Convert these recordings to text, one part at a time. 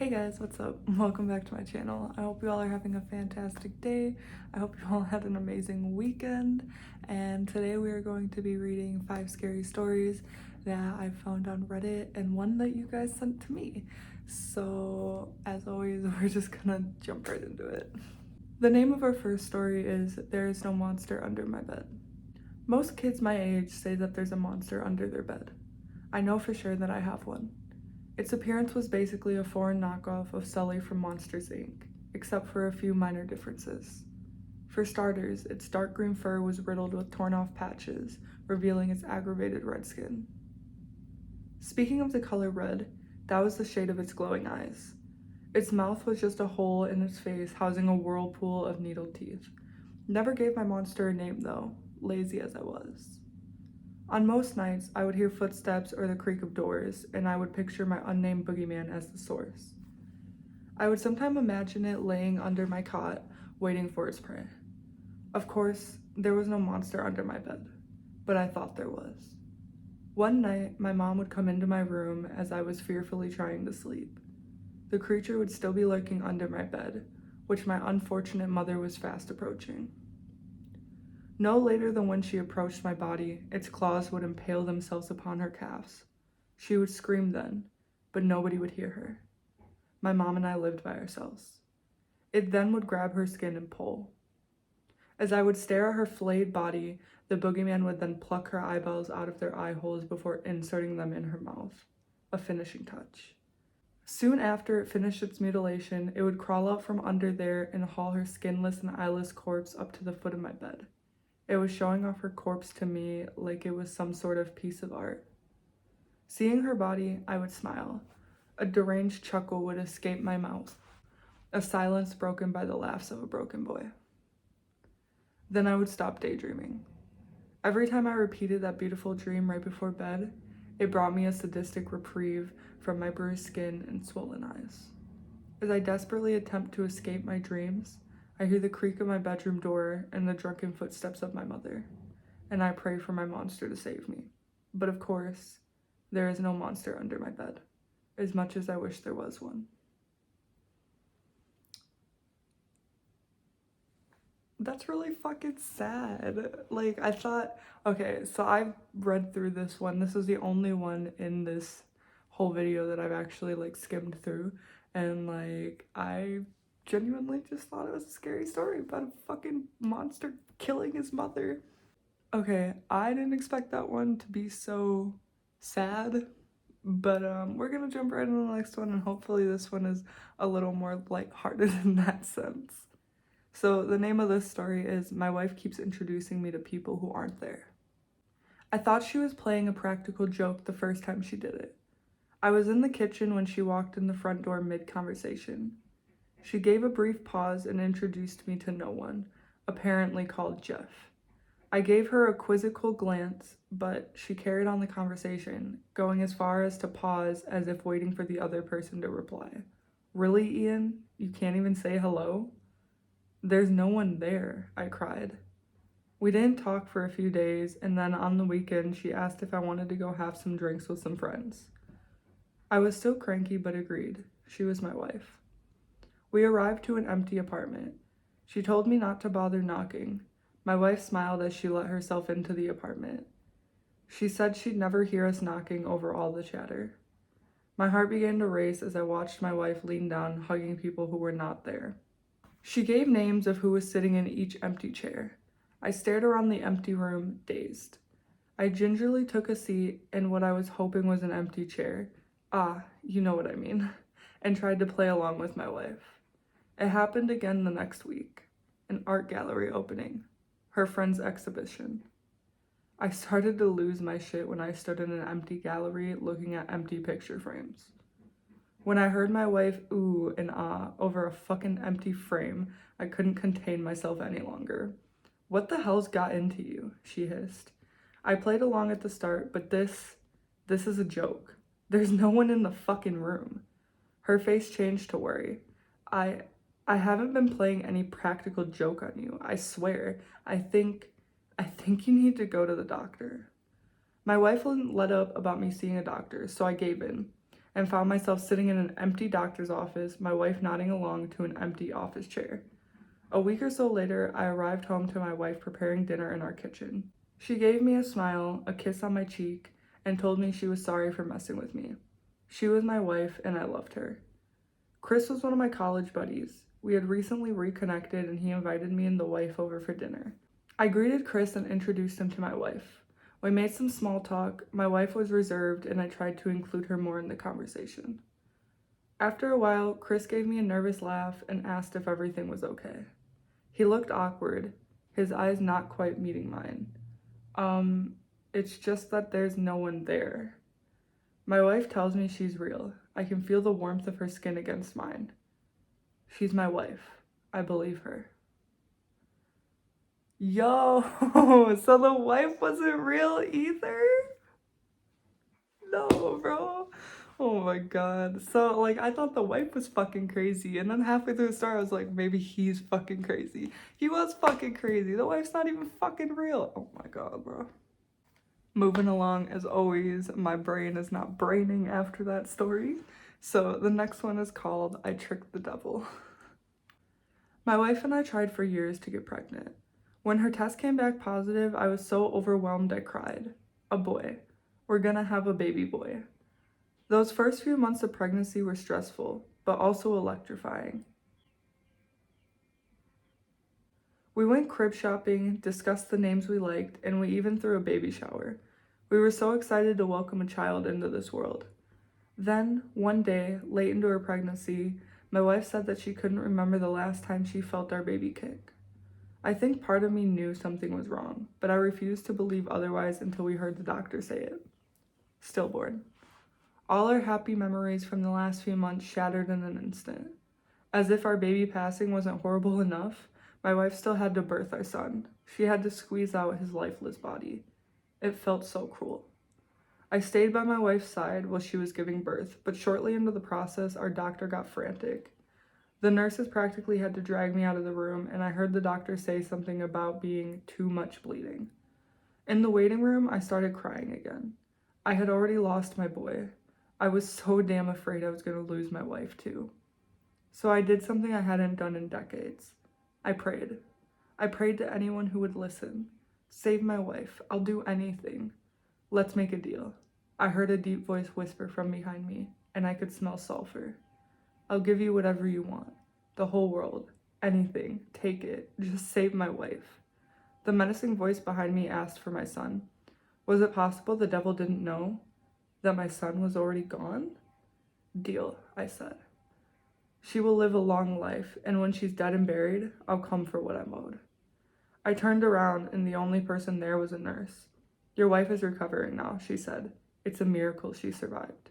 Hey guys, what's up? Welcome back to my channel. I hope you all are having a fantastic day. I hope you all had an amazing weekend. And today we are going to be reading 5 scary stories that I found on Reddit and one that you guys sent to me. So, as always, we're just gonna jump right into it. The name of our first story is There Is No Monster Under My Bed. Most kids my age say that there's a monster under their bed. I know for sure that I have one. Its appearance was basically a foreign knockoff of Sully from Monsters, Inc., except for a few minor differences. For starters, its dark green fur was riddled with torn off patches, revealing its aggravated red skin. Speaking of the color red, that was the shade of its glowing eyes. Its mouth was just a hole in its face housing a whirlpool of needled teeth. Never gave my monster a name though, lazy as I was. On most nights, I would hear footsteps or the creak of doors, and I would picture my unnamed boogeyman as the source. I would sometimes imagine it laying under my cot, waiting for its prey. Of course, there was no monster under my bed, but I thought there was. One night, my mom would come into my room as I was fearfully trying to sleep. The creature would still be lurking under my bed, which my unfortunate mother was fast approaching. No later than when she approached my body, its claws would impale themselves upon her calves. She would scream then, but nobody would hear her. My mom and I lived by ourselves. It then would grab her skin and pull. As I would stare at her flayed body, the boogeyman would then pluck her eyeballs out of their eye holes before inserting them in her mouth. A finishing touch. Soon after it finished its mutilation, it would crawl out from under there and haul her skinless and eyeless corpse up to the foot of my bed. It was showing off her corpse to me like it was some sort of piece of art. Seeing her body, I would smile. A deranged chuckle would escape my mouth, a silence broken by the laughs of a broken boy. Then I would stop daydreaming. Every time I repeated that beautiful dream right before bed, it brought me a sadistic reprieve from my bruised skin and swollen eyes. As I desperately attempt to escape my dreams, I hear the creak of my bedroom door and the drunken footsteps of my mother, and I pray for my monster to save me. But of course, there is no monster under my bed, as much as I wish there was one. That's really fucking sad. Like, I thought, okay, so I've read through this one. This is the only one in this whole video that I've actually, like, skimmed through. And, like, I genuinely just thought it was a scary story about a fucking monster killing his mother. Okay, I didn't expect that one to be so sad. But we're gonna jump right into the next one, and hopefully this one is a little more lighthearted in that sense. So the name of this story is My Wife Keeps Introducing Me to People Who Aren't There. I thought she was playing a practical joke the first time she did it. I was in the kitchen when she walked in the front door mid-conversation. She gave a brief pause and introduced me to no one, apparently called Jeff. I gave her a quizzical glance, but she carried on the conversation, going as far as to pause as if waiting for the other person to reply. Really, Ian? You can't even say hello? There's no one there, I cried. We didn't talk for a few days, and then on the weekend she asked if I wanted to go have some drinks with some friends. I was still cranky but agreed. She was my wife. We arrived to an empty apartment. She told me not to bother knocking. My wife smiled as she let herself into the apartment. She said she'd never hear us knocking over all the chatter. My heart began to race as I watched my wife lean down, hugging people who were not there. She gave names of who was sitting in each empty chair. I stared around the empty room, dazed. I gingerly took a seat in what I was hoping was an empty chair. Ah, you know what I mean. And tried to play along with my wife. It happened again the next week. An art gallery opening. Her friend's exhibition. I started to lose my shit when I stood in an empty gallery looking at empty picture frames. When I heard my wife ooh and ah over a fucking empty frame, I couldn't contain myself any longer. What the hell's got into you? She hissed. I played along at the start, but this is a joke. There's no one in the fucking room. Her face changed to worry. I haven't been playing any practical joke on you. I swear. I think you need to go to the doctor. My wife wouldn't let up about me seeing a doctor, so I gave in. and found myself sitting in an empty doctor's office, my wife nodding along to an empty office chair. A week or so later, I arrived home to my wife preparing dinner in our kitchen. She gave me a smile, a kiss on my cheek, and told me she was sorry for messing with me. She was my wife, and I loved her. Chris was one of my college buddies. We had recently reconnected, and he invited me and the wife over for dinner. I greeted Chris and introduced him to my wife. We made some small talk. My wife was reserved, and I tried to include her more in the conversation. After a while, Chris gave me a nervous laugh and asked if everything was okay. He looked awkward, his eyes not quite meeting mine. It's just that there's no one there. My wife tells me she's real. I can feel the warmth of her skin against mine. She's my wife. I believe her. Yo, so the wife wasn't real either? No, bro. Oh my god. So, like, I thought the wife was fucking crazy, and then halfway through the story, I was like, maybe he's fucking crazy. He was fucking crazy. The wife's not even fucking real. Oh my god, bro. Moving along, as always, my brain is not braining after that story. So the next one is called I Tricked the Devil. My wife and I tried for years to get pregnant. When her test came back positive, I was so overwhelmed I cried. A boy. We're gonna have a baby boy. Those first few months of pregnancy were stressful, but also electrifying. We went crib shopping, discussed the names we liked, and we even threw a baby shower. We were so excited to welcome a child into this world. Then, one day, late into her pregnancy, my wife said that she couldn't remember the last time she felt our baby kick. I think part of me knew something was wrong, but I refused to believe otherwise until we heard the doctor say it. Stillborn. All our happy memories from the last few months shattered in an instant. As if our baby passing wasn't horrible enough, my wife still had to birth our son. She had to squeeze out his lifeless body. It felt so cruel. I stayed by my wife's side while she was giving birth, but shortly into the process, our doctor got frantic. The nurses practically had to drag me out of the room, and I heard the doctor say something about being too much bleeding. In the waiting room, I started crying again. I had already lost my boy. I was so damn afraid I was going to lose my wife too. So I did something I hadn't done in decades. I prayed. I prayed to anyone who would listen. Save my wife. I'll do anything. Let's make a deal. I heard a deep voice whisper from behind me, and I could smell sulfur. I'll give you whatever you want. The whole world. Anything. Take it. Just save my wife. The menacing voice behind me asked for my son. Was it possible the devil didn't know that my son was already gone? Deal, I said. She will live a long life, and when she's dead and buried, I'll come for what I'm owed. I turned around, and the only person there was a nurse. Your wife is recovering now, she said. It's a miracle she survived.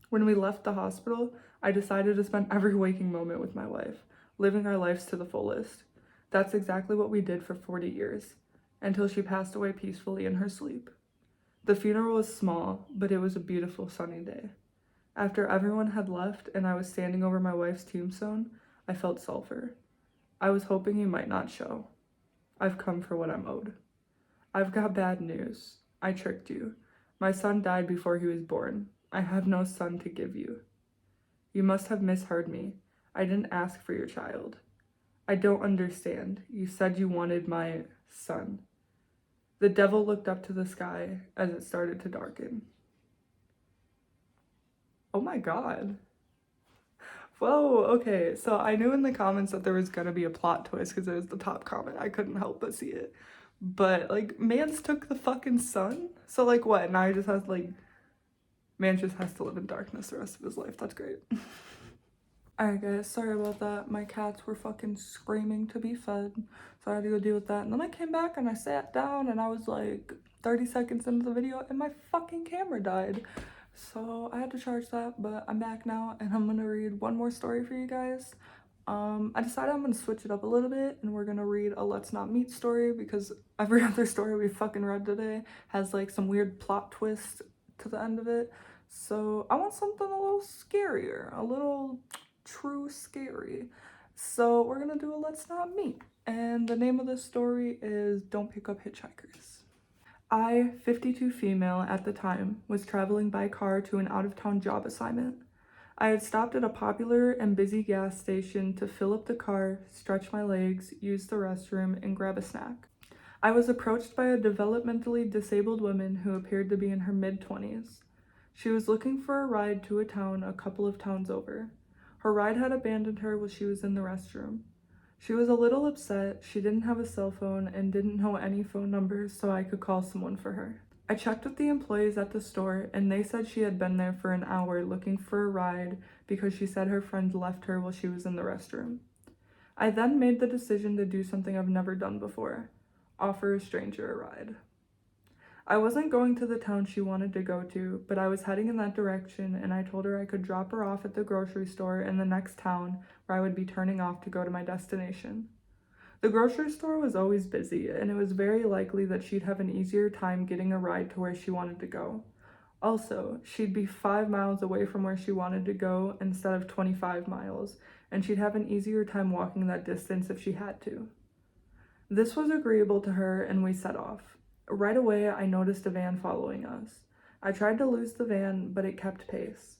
When we left the hospital, I decided to spend every waking moment with my wife, living our lives to the fullest. That's exactly what we did for 40 years, until she passed away peacefully in her sleep. The funeral was small, but it was a beautiful sunny day. After everyone had left and I was standing over my wife's tombstone, I felt sulfur. I was hoping you might not show. I've come for what I'm owed. I've got bad news. I tricked you. My son died before he was born. I have no son to give you. You must have misheard me. I didn't ask for your child. I don't understand. You said you wanted my son. The devil looked up to the sky as it started to darken. Oh my god. Whoa, okay, so I knew in the comments that there was gonna be a plot twist because it was the top comment. I couldn't help but see it. But, like, Mance took the fucking sun? So, like, what? Now he just has, like, Mance just has to live in darkness the rest of his life. That's great. Alright, guys, sorry about that. My cats were fucking screaming to be fed, so I had to go deal with that. And then I came back and I sat down and I was, like, 30 seconds into the video and my fucking camera died. So I had to charge that, but I'm back now and I'm gonna read one more story for you guys. I decided I'm gonna switch it up a little bit and we're gonna read a Let's Not Meet story because every other story we fucking read today has like some weird plot twist to the end of it. So I want something a little scarier, a little true scary. So we're gonna do a Let's Not Meet. And the name of the story is Don't Pick Up Hitchhikers. I, 52 female at the time, was traveling by car to an out-of-town job assignment. I had stopped at a popular and busy gas station to fill up the car, stretch my legs, use the restroom, and grab a snack. I was approached by a developmentally disabled woman who appeared to be in her mid-20s. She was looking for a ride to a town a couple of towns over. Her ride had abandoned her while she was in the restroom. She was a little upset. She didn't have a cell phone and didn't know any phone numbers, so I could call someone for her. I checked with the employees at the store, and they said she had been there for an hour looking for a ride because she said her friend left her while she was in the restroom. I then made the decision to do something I've never done before: offer a stranger a ride. I wasn't going to the town she wanted to go to, but I was heading in that direction, and I told her I could drop her off at the grocery store in the next town where I would be turning off to go to my destination. The grocery store was always busy, and it was very likely that she'd have an easier time getting a ride to where she wanted to go. Also, she'd be 5 miles away from where she wanted to go instead of 25 miles, and she'd have an easier time walking that distance if she had to. This was agreeable to her, and we set off. Right away, I noticed a van following us. I tried to lose the van, but it kept pace.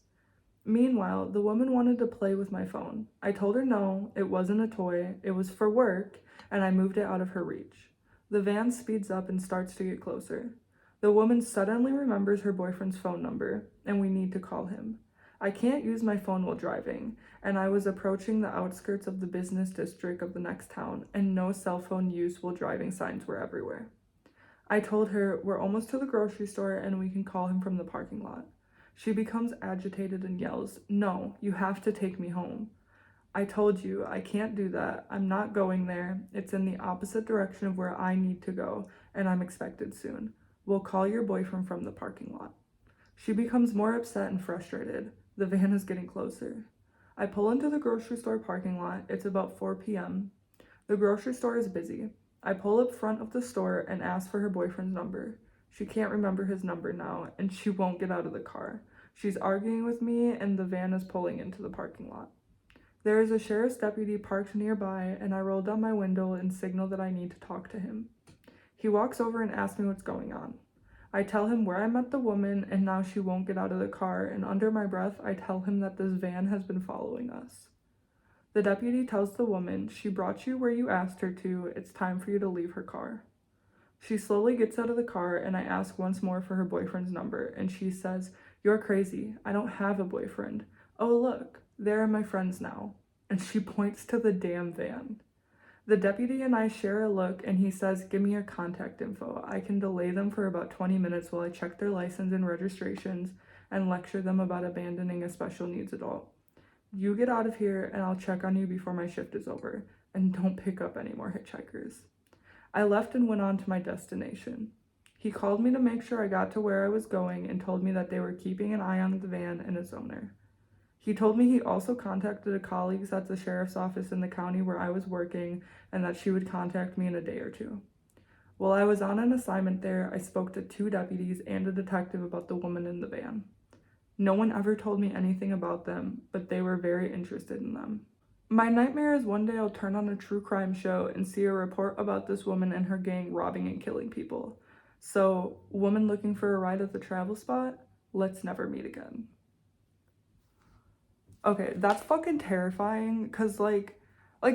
Meanwhile, the woman wanted to play with my phone. I told her no, it wasn't a toy, it was for work, and I moved it out of her reach. The van speeds up and starts to get closer. The woman suddenly remembers her boyfriend's phone number, and we need to call him. I can't use my phone while driving, and I was approaching the outskirts of the business district of the next town, and no cell phone use while driving signs were everywhere. I told her we're almost to the grocery store and we can call him from the parking lot. She becomes agitated and yells, "No, you have to take me home." I told you, I can't do that. I'm not going there. It's in the opposite direction of where I need to go, and I'm expected soon. We'll call your boyfriend from the parking lot. She becomes more upset and frustrated. The van is getting closer. I pull into the grocery store parking lot. It's about 4 p.m. The grocery store is busy. I pull up front of the store and ask for her boyfriend's number. She can't remember his number now, and she won't get out of the car. She's arguing with me, and the van is pulling into the parking lot. There is a sheriff's deputy parked nearby, and I roll down my window and signal that I need to talk to him. He walks over and asks me what's going on. I tell him where I met the woman, and now she won't get out of the car, and under my breath, I tell him that this van has been following us. The deputy tells the woman, "She brought you where you asked her to. It's time for you to leave her car." She slowly gets out of the car, and I ask once more for her boyfriend's number, and she says, "You're crazy. I don't have a boyfriend. Oh, look, there are my friends now." And she points to the damn van. The deputy and I share a look, and he says, "Give me your contact info. I can delay them for about 20 minutes while I check their license and registrations and lecture them about abandoning a special needs adult. You get out of here, and I'll check on you before my shift is over, and don't pick up any more hitchhikers." I left and went on to my destination. He called me to make sure I got to where I was going and told me that they were keeping an eye on the van and its owner. He told me he also contacted a colleague at the sheriff's office in the county where I was working and that she would contact me in a day or two. While I was on an assignment there, I spoke to 2 deputies and a detective about the woman in the van. No one ever told me anything about them, but they were very interested in them. My nightmare is one day I'll turn on a true crime show and see a report about this woman and her gang robbing and killing people. So, woman looking for a ride at the travel spot, let's never meet again. Okay, that's fucking terrifying, because like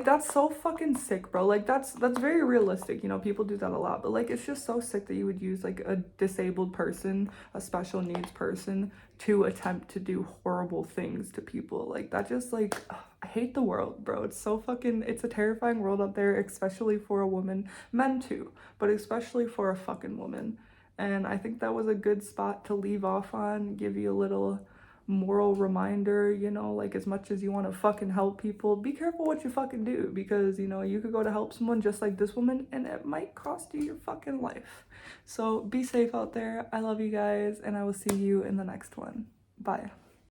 that's so fucking sick, bro. Like that's very realistic, you know, people do that a lot, but like it's just so sick that you would use like a disabled person, a special needs person, to attempt to do horrible things to people. Like that just like, ugh, I hate the world, bro. It's so fucking, it's a terrifying world out there, especially for a woman, men too, but especially for a fucking woman. And I think that was a good spot to leave off on, give you a little moral reminder, you know, like as much as you want to fucking help people, be careful what you fucking do, because you know you could go to help someone just like this woman and it might cost you your fucking life. So be safe out there. I love you guys, and I will see you in the next one. Bye.